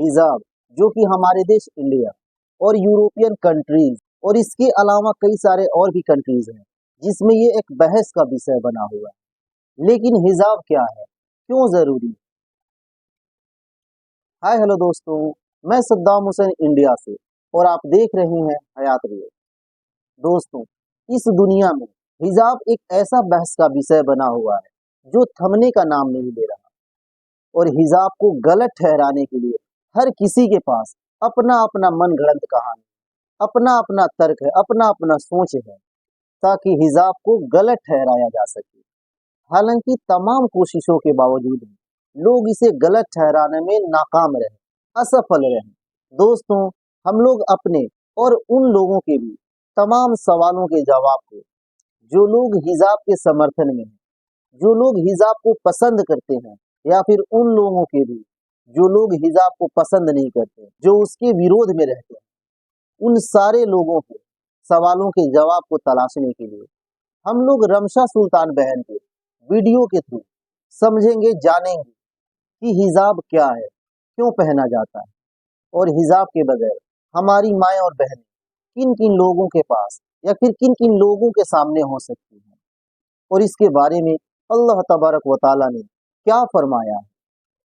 हिजाब, जो कि हमारे देश इंडिया और यूरोपियन कंट्रीज और इसके अलावा कई सारे और भी कंट्रीज हैं जिसमें ये एक बहस का विषय बना हुआ है। लेकिन हिजाब क्या है, क्यों जरूरी है? हाय हेलो दोस्तों, मैं सद्दाम हुसैन इंडिया से और आप देख रहे हैं हयात रियल। दोस्तों, इस दुनिया में हिजाब एक ऐसा बहस का विषय बना हुआ है जो थमने का नाम नहीं ले रहा, और हिजाब को गलत ठहराने के लिए हर किसी के पास अपना अपना मन गढ़ंत कहानी, अपना अपना तर्क है, अपना अपना सोच है, ताकि हिजाब को गलत ठहराया जा सके। हालांकि तमाम कोशिशों के बावजूद भी लोग इसे गलत ठहराने में नाकाम रहे, असफल रहे। दोस्तों, हम लोग अपने और उन लोगों के भी तमाम सवालों के जवाब को, जो लोग हिजाब के समर्थन में हैं, जो लोग हिजाब को पसंद करते हैं, या फिर उन लोगों के भी जो लोग हिजाब को पसंद नहीं करते, जो उसके विरोध में रहते हैं, उन सारे लोगों के सवालों के जवाब को तलाशने के लिए हम लोग रमशा सुल्तान बहन के वीडियो के थ्रू समझेंगे, जानेंगे कि हिजाब क्या है, क्यों पहना जाता है, और हिजाब के बगैर हमारी माएँ और बहनें किन किन लोगों के पास या फिर किन किन लोगों के सामने हो सकती हैं, और इसके बारे में अल्लाह तबारक व तआला ने क्या फरमाया है।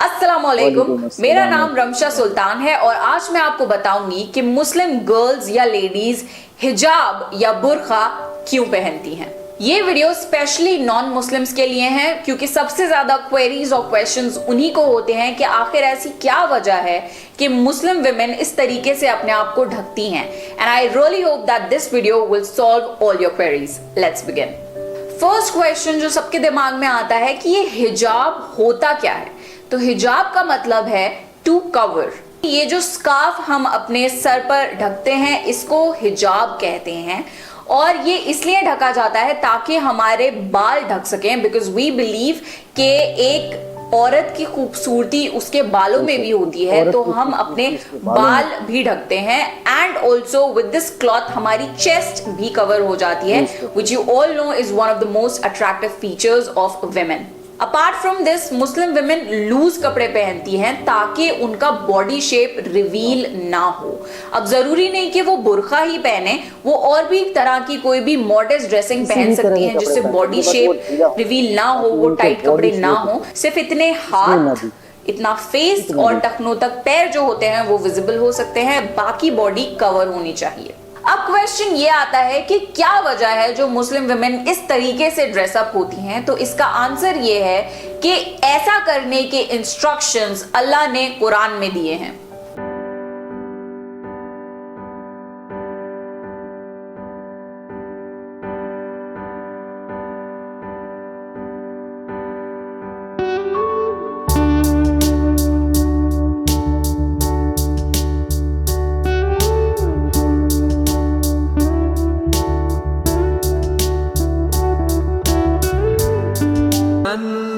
अस्सलामुअलैकुम, मेरा नाम रमशा सुल्तान है और आज मैं आपको बताऊंगी कि मुस्लिम गर्ल्स या लेडीज हिजाब या बुर्का क्यों पहनती हैं। ये वीडियो स्पेशली नॉन मुस्लिम्स के लिए है, क्योंकि सबसे ज्यादा क्वेरीज और क्वेश्चंस उन्हीं को होते हैं कि आखिर ऐसी क्या वजह है कि मुस्लिम विमेन इस तरीके से अपने आप को ढकती हैं। And I really hope that this video will solve all your queries. Let's begin. First question जो सबके दिमाग में आता है कि ये हिजाब होता क्या है। तो हिजाब का मतलब है टू कवर। ये जो स्कार्फ हम अपने सर पर ढकते हैं इसको हिजाब कहते हैं, और ये इसलिए ढका जाता है ताकि हमारे बाल ढक सकें, बिकॉज वी बिलीव कि एक औरत की खूबसूरती उसके बालों में भी होती है, तो हम अपने बाल भी ढकते हैं। And also with this cloth हमारी चेस्ट भी कवर हो जाती है, which you all know is one of the most attractive features of women. Apart from this Muslim women loose कपड़े पहनती हैं ताकि उनका बॉडी शेप रिवील ना हो। अब जरूरी नहीं कि वो बुर्का ही पहने, वो और भी तरह की कोई भी मॉडेस्ट ड्रेसिंग पहन सकती हैं जिससे बॉडी शेप रिवील ना हो, वो टाइट कपड़े ना हो। सिर्फ इतने हाथ, इतना फेस और टखनों तक पैर जो होते हैं वो विजिबल हो सकते हैं, बाकी बॉडी कवर होनी चाहिए। अब क्वेश्चन ये आता है कि क्या वजह है जो मुस्लिम विमेन इस तरीके से ड्रेसअप होती हैं। तो इसका आंसर ये है कि ऐसा करने के इंस्ट्रक्शंस अल्लाह ने कुरान में दिए हैं।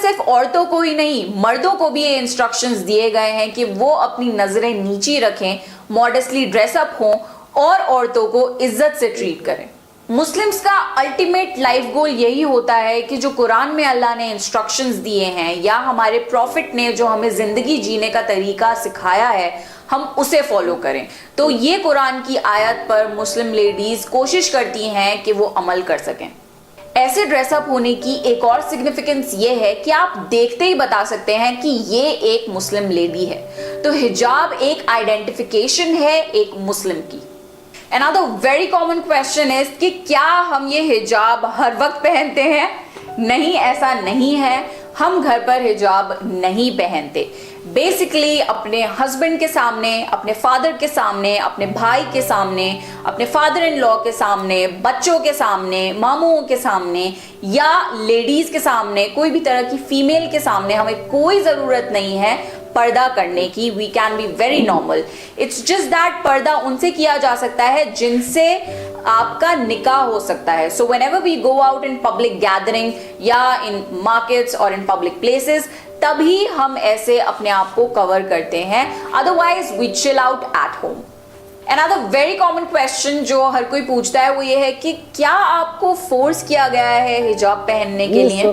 सिर्फ औरतों को ही नहीं, मर्दों को भी ये इंस्ट्रक्शंस दिए गए हैं कि वो अपनी नजरें नीची रखें, मॉडेस्टली ड्रेसअप हों और औरतों को इज्जत से ट्रीट करें। मुस्लिम्स का अल्टीमेट लाइफ गोल यही होता है कि जो कुरान में अल्लाह ने इंस्ट्रक्शंस दिए हैं या हमारे प्रॉफिट ने जो हमें जिंदगी जीने का तरीका सिखाया है, हम उसे फॉलो करें। तो ये कुरान की आयत पर मुस्लिम लेडीज कोशिश करती हैं कि वो अमल कर सकें। ऐसे ड्रेसअप होने की एक और सिग्निफिकेंस ये है कि आप देखते ही बता सकते हैं कि ये एक मुस्लिम लेडी है। तो हिजाब एक आइडेंटिफिकेशन है एक मुस्लिम की। Another very common question is कि क्या हम ये हिजाब हर वक्त पहनते हैं? नहीं, ऐसा नहीं है। हम घर पर हिजाब नहीं पहनते। बेसिकली अपने हस्बैंड के सामने, अपने फादर के सामने, अपने भाई के सामने, अपने फादर इन लॉ के सामने, बच्चों के सामने, मामूओं के सामने या लेडीज के सामने, कोई भी तरह की फीमेल के सामने हमें कोई जरूरत नहीं है पर्दा करने की। We can be very normal. It's just that पर्दा उनसे किया जा सकता है जिनसे आपका निकाह हो सकता है। So whenever we go out in public gathering या इन मार्केट्स और इन पब्लिक प्लेसेस, तभी हम ऐसे अपने आप को कवर करते हैं, otherwise we chill out at home. Another very common question जो हर कोई पूछता है वो ये है कि क्या आपको फोर्स किया गया है हिजाब पहनने के लिए?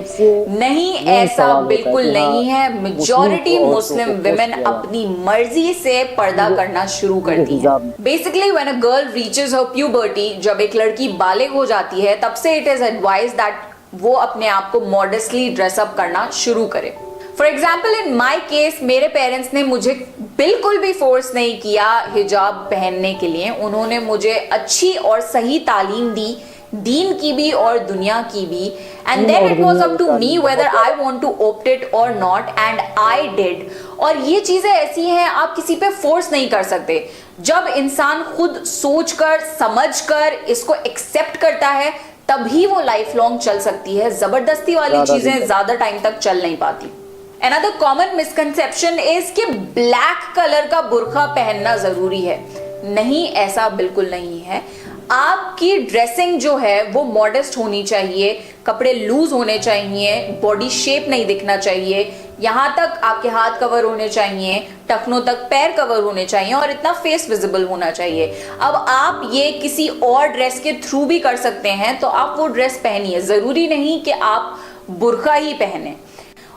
नहीं, ऐसा बिल्कुल नहीं है। मेजॉरिटी मुस्लिम विमेन अपनी मर्जी से पर्दा करना शुरू करती है। Basically when a girl reaches her puberty, जब एक लड़की बालिग हो जाती है, तब से इट इज एडवाइज दैट वो अपने आप को मॉडेस्टली ड्रेसअप करना शुरू करे। For example in my case, मेरे पेरेंट्स ने मुझे बिल्कुल भी फोर्स नहीं किया हिजाब पहनने के लिए। उन्होंने मुझे अच्छी और सही तालीम दी, दीन की भी और दुनिया की भी, and then it was up to me whether I want to opt it और नॉट, एंड आई डिड। और ये चीजें ऐसी हैं, आप किसी पे फोर्स नहीं कर सकते। जब इंसान खुद सोचकर समझकर इसको एक्सेप्ट करता है तभी वो लाइफ लॉन्ग चल सकती है। जबरदस्ती वाली चीजें ज्यादा टाइम तक चल नहीं पाती। Another common misconception is कि ब्लैक कलर का बुर्का पहनना जरूरी है। नहीं, ऐसा बिल्कुल नहीं है। आपकी ड्रेसिंग जो है वो मॉडेस्ट होनी चाहिए, कपड़े लूज होने चाहिए, बॉडी शेप नहीं दिखना चाहिए, यहाँ तक आपके हाथ कवर होने चाहिए, टखनों तक पैर कवर होने चाहिए और इतना फेस विजिबल होना चाहिए। अब आप ये किसी और ड्रेस के थ्रू भी कर सकते हैं, तो आप वो ड्रेस पहनिए। जरूरी नहीं कि आप बुर्का ही पहने।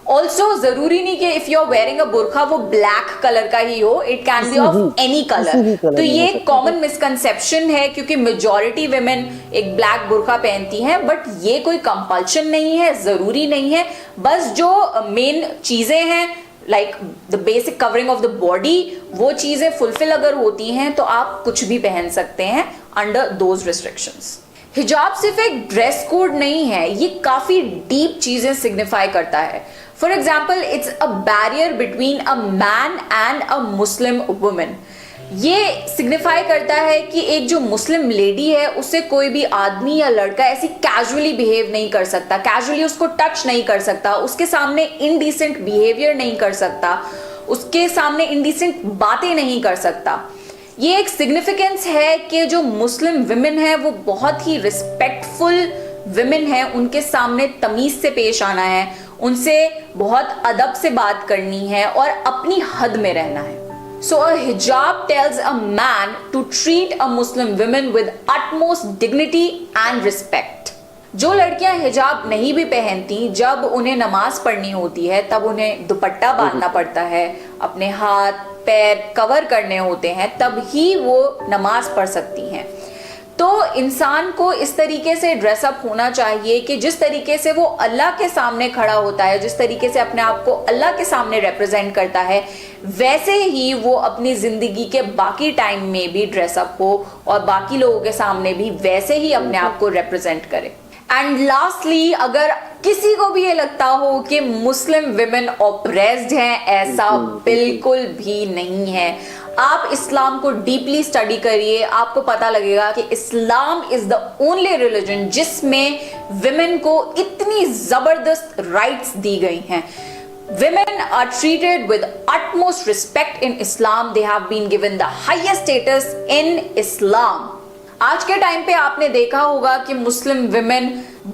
ऑल्सो जरूरी नहीं कि if you are wearing a बुर्का वो ब्लैक कलर का ही हो, it can be of any colour. तो ये कॉमन मिसकंसेप्शन है, क्योंकि मेजॉरिटी विमेन एक ब्लैक बुर्का पहनती हैं, बट ये कोई कंपल्शन नहीं है, जरूरी नहीं है। बस जो मेन चीजें हैं like the basic covering of the body, वो चीजें फुलफिल अगर होती हैं तो आप कुछ भी पहन सकते हैं अंडर दोज रिस्ट्रिक्शंस। हिजाब सिर्फ एक ड्रेस कोड नहीं है, ये काफी डीप चीजें सिग्निफाई करता है। For example, it's a barrier between a man and a Muslim women. ये सिग्निफाई करता है कि एक जो मुस्लिम लेडी है उससे कोई भी आदमी या लड़का ऐसी कैजुअली बिहेव नहीं कर सकता, कैजुअली उसको टच नहीं कर सकता, उसके सामने इनडिसेंट बिहेवियर नहीं कर सकता, उसके सामने इनडिसेंट बातें नहीं कर सकता। ये एक सिग्निफिकेंस है कि जो मुस्लिम विमेन है वो बहुत ही रिस्पेक्टफुल विमेन है, उनके सामने तमीज से पेश आना है, उनसे बहुत अदब से बात करनी है और अपनी हद में रहना है। So a hijab tells a man to treat a Muslim woman with utmost dignity and respect. जो लड़कियां हिजाब नहीं भी पहनती, जब उन्हें नमाज पढ़नी होती है तब उन्हें दुपट्टा बांधना पड़ता है, अपने हाथ पैर कवर करने होते हैं, तब ही वो नमाज पढ़ सकती हैं। तो इंसान को इस तरीके से ड्रेसअप होना चाहिए कि जिस तरीके से वो अल्लाह के सामने खड़ा होता है, जिस तरीके से अपने आप को अल्लाह के सामने रिप्रेजेंट करता है, वैसे ही वो अपनी जिंदगी के बाकी टाइम में भी ड्रेसअप हो और बाकी लोगों के सामने भी वैसे ही अपने आप को रिप्रेजेंट करे। एंड लास्टली, अगर किसी को भी ये लगता हो कि मुस्लिम विमेन ऑप्रेस्ड हैं, ऐसा बिल्कुल भी नहीं है। आप इस्लाम को डीपली स्टडी करिए, आपको पता लगेगा कि Islam is the only religion जिसमें विमेन को इतनी जबरदस्त राइट्स दी गई हैं। Women are treated with utmost respect in Islam. They have been given the highest status in Islam. आज के टाइम पे आपने देखा होगा कि मुस्लिम विमेन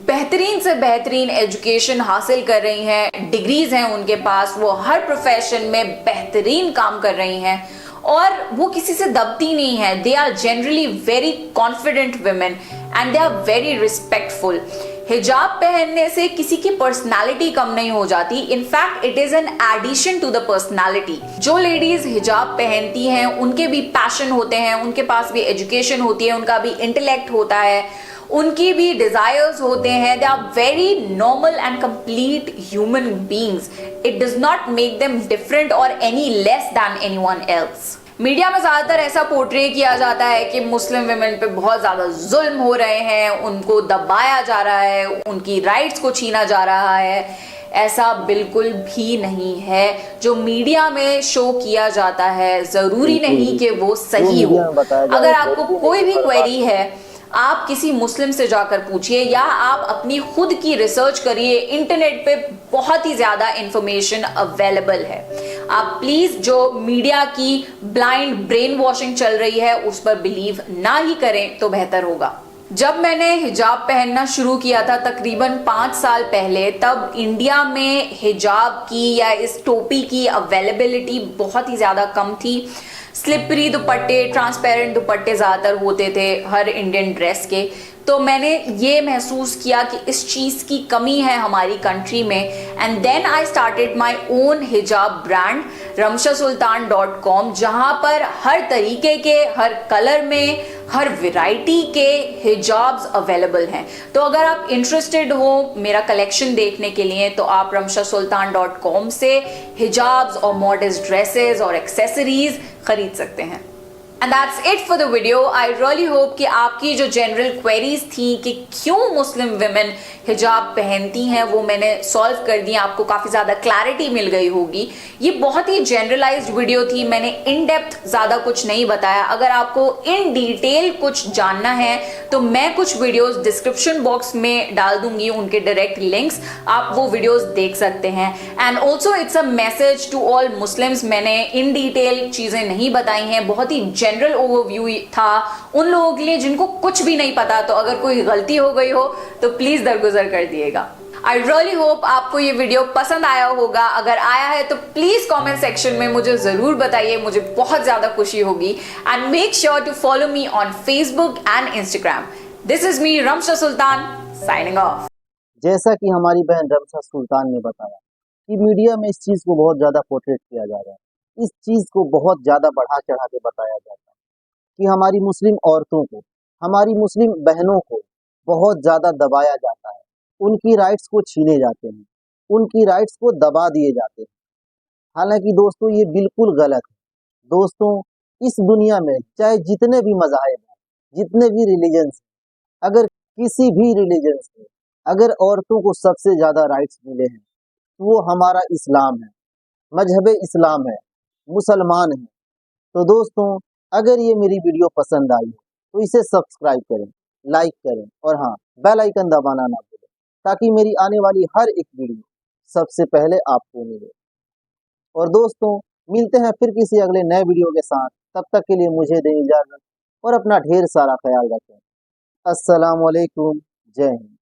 बेहतरीन से बेहतरीन एजुकेशन हासिल कर रही हैं, डिग्रीज हैं उनके पास, वो हर प्रोफेशन में बेहतरीन काम कर रही हैं और वो किसी से दबती नहीं है। They are generally very confident women and they are very respectful. हिजाब पहनने से किसी की पर्सनालिटी कम नहीं हो जाती, in fact it is an addition to the personality. जो लेडीज हिजाब पहनती हैं उनके भी पैशन होते हैं, उनके पास भी एजुकेशन होती है, उनका भी इंटेलेक्ट होता है, उनकी भी डिजायर्स होते हैं। They are very normal and complete human beings. It does not make them different और any less than anyone else. Media में ज्यादातर ऐसा पोर्ट्रे किया जाता है कि मुस्लिम विमेन पे बहुत ज्यादा जुल्म हो रहे हैं, उनको दबाया जा रहा है, उनकी राइट्स को छीना जा रहा है। ऐसा बिल्कुल भी नहीं है। जो मीडिया में शो किया जाता है जरूरी नहीं कि वो सही हो। अगर आपको कोई भी क्वेरी है, आप किसी मुस्लिम से जाकर पूछिए या आप अपनी खुद की रिसर्च करिए। इंटरनेट पे बहुत ही ज्यादा इंफॉर्मेशन अवेलेबल है। आप प्लीज जो मीडिया की ब्लाइंड ब्रेन वॉशिंग चल रही है उस पर बिलीव ना ही करें तो बेहतर होगा। जब मैंने हिजाब पहनना शुरू किया था तकरीबन 5 साल पहले, तब इंडिया में हिजाब की या इस टोपी की अवेलेबिलिटी बहुत ही ज़्यादा कम थी। स्लिपरी दुपट्टे, ट्रांसपेरेंट दुपट्टे ज़्यादातर होते थे हर इंडियन ड्रेस के। तो मैंने ये महसूस किया कि इस चीज़ की कमी है हमारी कंट्री में, and then I started my own हिजाब ब्रांड ramshasultan.com, जहाँ पर हर तरीके के, हर कलर में, हर वैरायटी के हिजाब्स अवेलेबल हैं। तो अगर आप इंटरेस्टेड हो मेरा कलेक्शन देखने के लिए तो आप ramshasultan.com से हिजाब्स और मॉडर्न ड्रेसेस और एक्सेसरीज खरीद सकते हैं। And that's it for the video. I really hope कि आपकी जो जनरल क्वेरीज थी कि क्यों मुस्लिम विमेन हिजाब पहनती हैं वो मैंने सॉल्व कर दी, आपको काफ़ी ज़्यादा क्लैरिटी मिल गई होगी। ये बहुत ही जनरलाइज्ड वीडियो थी, मैंने इन डेप्थ ज़्यादा कुछ नहीं बताया। अगर आपको इन डिटेल कुछ जानना है तो मैं कुछ वीडियोस डिस्क्रिप्शन बॉक्स में डाल दूंगी, उनके डायरेक्ट लिंक्स, आप वो वीडियोस देख सकते हैं। And also it's a message to all Muslims, मैंने इन डिटेल चीज़ें नहीं बताई हैं, बहुत ही जनरल ओवरव्यू था उन लोगों के लिए जिनको कुछ भी नहीं पता। तो अगर कोई गलती हो गई हो तो प्लीज दरगुजर कर दिएगा। आई रियली होप आपको ये वीडियो पसंद आया होगा। अगर आया है तो प्लीज कमेंट सेक्शन में मुझे जरूर बताइए, मुझे बहुत ज्यादा खुशी होगी। And make sure to follow me on Facebook and Instagram. This is me Ramsha Sultan signing off. जैसा कि हमारी बहन रमशा सुल्तान ने बताया कि मीडिया में इस चीज़ को बहुत ज़्यादा पोर्ट्रेट किया जा रहा है, इस चीज़ को बहुत ज़्यादा बढ़ा चढ़ा के बताया जाता है कि हमारी मुस्लिम औरतों को, हमारी मुस्लिम बहनों को बहुत ज़्यादा दबाया जाता है, उनकी राइट्स को छीने जाते हैं, उनकी राइट्स को दबा दिए जाते हैं। हालांकि दोस्तों ये बिल्कुल गलत है। दोस्तों इस दुनिया में चाहे जितने भी मज़ाहिब हैं, जितने भी रिलीजन्स हैं, अगर किसी भी रिलीजन्स में अगर औरतों को सबसे ज़्यादा राइट्स मिले हैं तो वो हमारा इस्लाम है, मजहब इस्लाम है, मुसलमान है। तो दोस्तों अगर ये मेरी वीडियो पसंद आई हो तो इसे सब्सक्राइब करें, लाइक करें और हाँ बेल आइकन दबाना ना भूलें ताकि मेरी आने वाली हर एक वीडियो सबसे पहले आपको मिले। और दोस्तों मिलते हैं फिर किसी अगले नए वीडियो के साथ, तब तक के लिए मुझे दें इजाज़त और अपना ढेर सारा ख्याल रखें। अस्सलाम वालेकुम, जय हिंद।